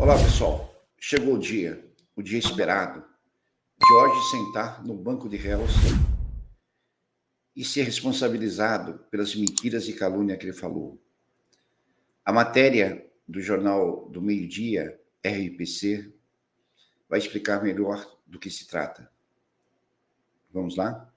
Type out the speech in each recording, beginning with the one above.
Olá, pessoal. Chegou o dia esperado, de hoje sentar no banco de réus e ser responsabilizado pelas mentiras e calúnia que ele falou. A matéria do Jornal do Meio-Dia, RPC, vai explicar melhor do que se trata. Vamos lá?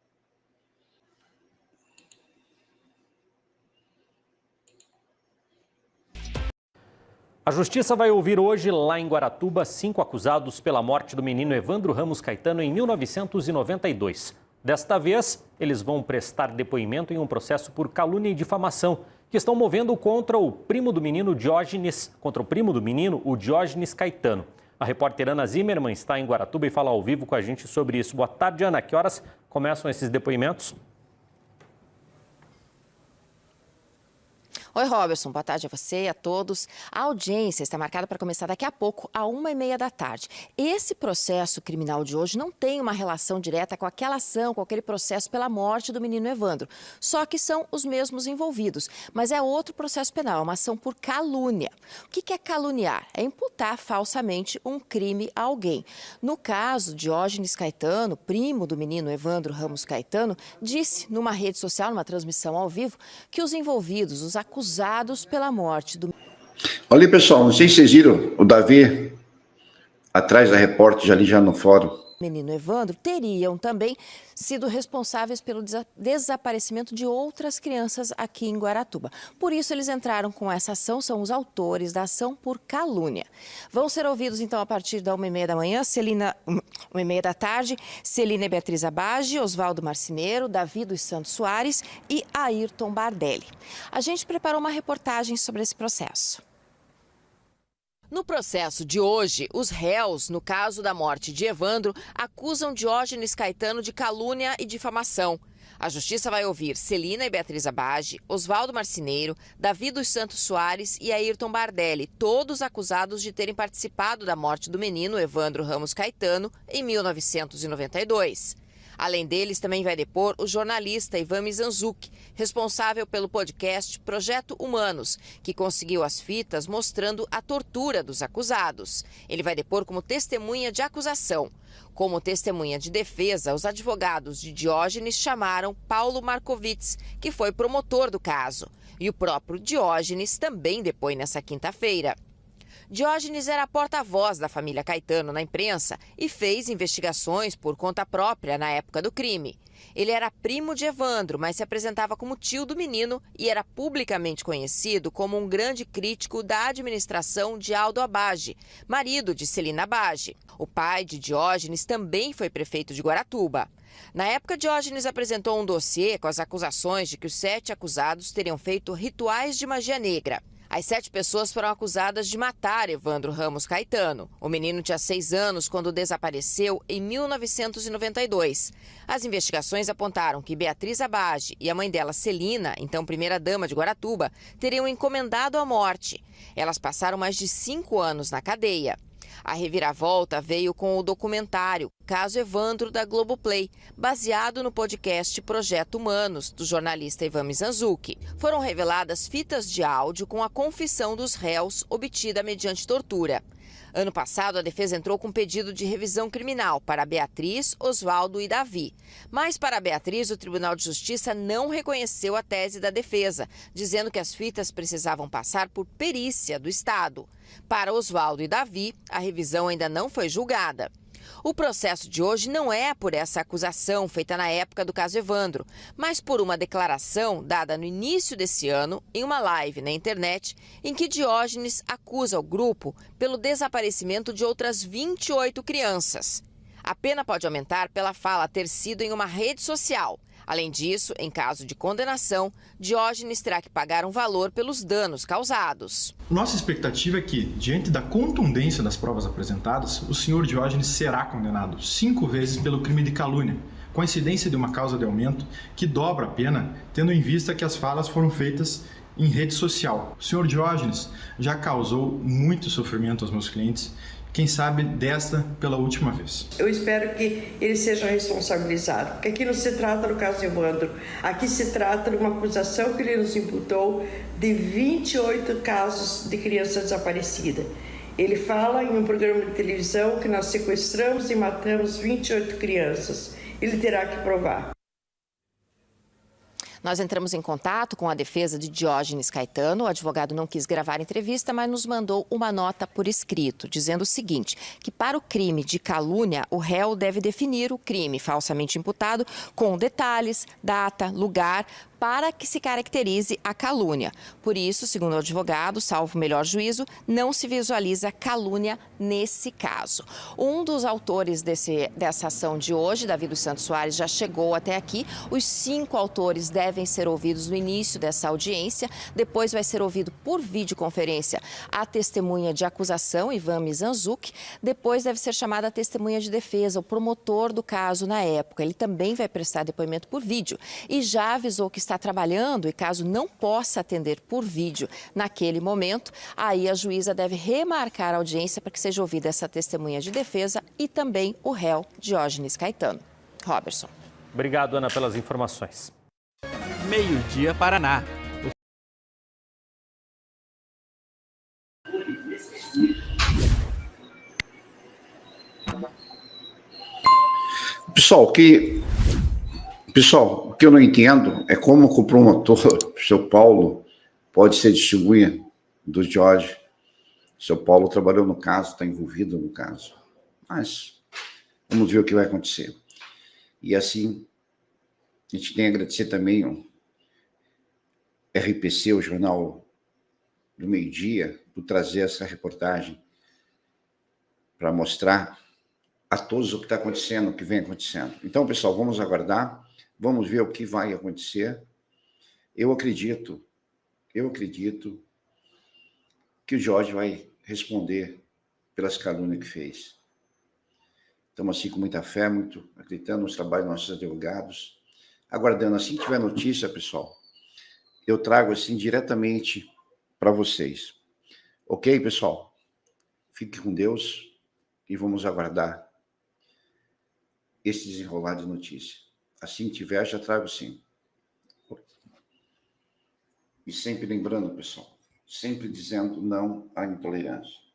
A Justiça vai ouvir hoje, lá em Guaratuba, 5 acusados pela morte do menino Evandro Ramos Caetano em 1992. Desta vez, eles vão prestar depoimento em um processo por calúnia e difamação, que estão movendo contra o primo do menino, o Diógenes Caetano. A repórter Ana Zimmermann está em Guaratuba e fala ao vivo com a gente sobre isso. Boa tarde, Ana. Que horas começam esses depoimentos? Oi, Robertson. Boa tarde a você e a todos. A audiência está marcada para começar daqui a pouco, às 1h30 da tarde. Esse processo criminal de hoje não tem uma relação direta com aquela ação, com aquele processo pela morte do menino Evandro. Só que são os mesmos envolvidos. Mas é outro processo penal, uma ação por calúnia. O que é caluniar? É imputar falsamente um crime a alguém. No caso, Diógenes Caetano, primo do menino Evandro Ramos Caetano, disse numa rede social, numa transmissão ao vivo, que os envolvidos, os acusados pela morte do... Olha aí, pessoal, não sei se vocês viram o Davi atrás da repórter ali já no fórum. Menino Evandro teriam também sido responsáveis pelo desaparecimento de outras crianças aqui em Guaratuba. Por isso, eles entraram com essa ação, são os autores da ação por calúnia. Vão ser ouvidos, então, a partir da 1h30 da manhã, 1h30 da tarde, Celina Beatriz Abage, Osvaldo Marcineiro, Davi dos Santos Soares e Ayrton Bardelli. A gente preparou uma reportagem sobre esse processo. No processo de hoje, os réus, no caso da morte de Evandro, acusam Diógenes Caetano de calúnia e difamação. A Justiça vai ouvir Celina e Beatriz Abage, Osvaldo Marcineiro, Davi dos Santos Soares e Ayrton Bardelli, todos acusados de terem participado da morte do menino Evandro Ramos Caetano em 1992. Além deles, também vai depor o jornalista Ivan Mizanzuki, responsável pelo podcast Projeto Humanos, que conseguiu as fitas mostrando a tortura dos acusados. Ele vai depor como testemunha de acusação. Como testemunha de defesa, os advogados de Diógenes chamaram Paulo Markovits, que foi promotor do caso. E o próprio Diógenes também depõe nessa quinta-feira. Diógenes era porta-voz da família Caetano na imprensa e fez investigações por conta própria na época do crime. Ele era primo de Evandro, mas se apresentava como tio do menino e era publicamente conhecido como um grande crítico da administração de Aldo Abage, marido de Celina Abage. O pai de Diógenes também foi prefeito de Guaratuba. Na época, Diógenes apresentou um dossiê com as acusações de que os 7 acusados teriam feito rituais de magia negra. As 7 pessoas foram acusadas de matar Evandro Ramos Caetano. O menino tinha 6 anos quando desapareceu em 1992. As investigações apontaram que Beatriz Abage e a mãe dela, Celina, então primeira-dama de Guaratuba, teriam encomendado a morte. Elas passaram mais de 5 anos na cadeia. A reviravolta veio com o documentário Caso Evandro, da Globoplay, baseado no podcast Projeto Humanos, do jornalista Ivan Mizanzuki. Foram reveladas fitas de áudio com a confissão dos réus obtida mediante tortura. Ano passado, a defesa entrou com pedido de revisão criminal para Beatriz, Osvaldo e Davi. Mas para Beatriz, o Tribunal de Justiça não reconheceu a tese da defesa, dizendo que as fitas precisavam passar por perícia do Estado. Para Osvaldo e Davi, a revisão ainda não foi julgada. O processo de hoje não é por essa acusação feita na época do caso Evandro, mas por uma declaração dada no início desse ano em uma live na internet em que Diógenes acusa o grupo pelo desaparecimento de outras 28 crianças. A pena pode aumentar pela fala ter sido em uma rede social. Além disso, em caso de condenação, Diógenes terá que pagar um valor pelos danos causados. Nossa expectativa é que, diante da contundência das provas apresentadas, o senhor Diógenes será condenado 5 vezes pelo crime de calúnia, com a incidência de uma causa de aumento que dobra a pena, tendo em vista que as falas foram feitas em rede social. O senhor Diógenes já causou muito sofrimento aos meus clientes, quem sabe desta pela última vez. Eu espero que ele seja responsabilizado, porque aqui não se trata do caso Evandro, aqui se trata de uma acusação que ele nos imputou de 28 casos de criança desaparecida. Ele fala em um programa de televisão que nós sequestramos e matamos 28 crianças. Ele terá que provar. Nós entramos em contato com a defesa de Diógenes Caetano. O advogado não quis gravar a entrevista, mas nos mandou uma nota por escrito, dizendo o seguinte, que para o crime de calúnia, o réu deve definir o crime falsamente imputado com detalhes, data, lugar, para que se caracterize a calúnia. Por isso, segundo o advogado, salvo melhor juízo, não se visualiza calúnia nesse caso. Um dos autores dessa ação de hoje, Davi dos Santos Soares, já chegou até aqui. Os 5 autores devem ser ouvidos no início dessa audiência. Depois vai ser ouvido por videoconferência a testemunha de acusação, Ivan Mizanzuki. Depois deve ser chamada a testemunha de defesa, o promotor do caso na época. Ele também vai prestar depoimento por vídeo e já avisou que está trabalhando e caso não possa atender por vídeo naquele momento, aí a juíza deve remarcar a audiência para que seja ouvida essa testemunha de defesa e também o réu Diógenes Caetano. Robertson. Obrigado, Ana, pelas informações. Meio-dia, Paraná. Pessoal, o que eu não entendo é como que o promotor, o seu Paulo, pode ser testemunha do Jorge. O seu Paulo trabalhou no caso, está envolvido no caso. Mas vamos ver o que vai acontecer. E assim, a gente tem a agradecer também ao RPC, o Jornal do Meio-Dia, por trazer essa reportagem para mostrar a todos o que está acontecendo, o que vem acontecendo. Então, pessoal, vamos aguardar, vamos ver o que vai acontecer. Eu acredito que o Jorge vai responder pelas calúnias que fez. Estamos assim com muita fé, muito acreditando nos trabalhos dos nossos advogados, aguardando. Assim que tiver notícia, pessoal, eu trago assim diretamente para vocês. Ok, pessoal? Fique com Deus e vamos aguardar esse desenrolar de notícia. Assim que tiver, já trago sim. E sempre lembrando, pessoal, sempre dizendo não à intolerância.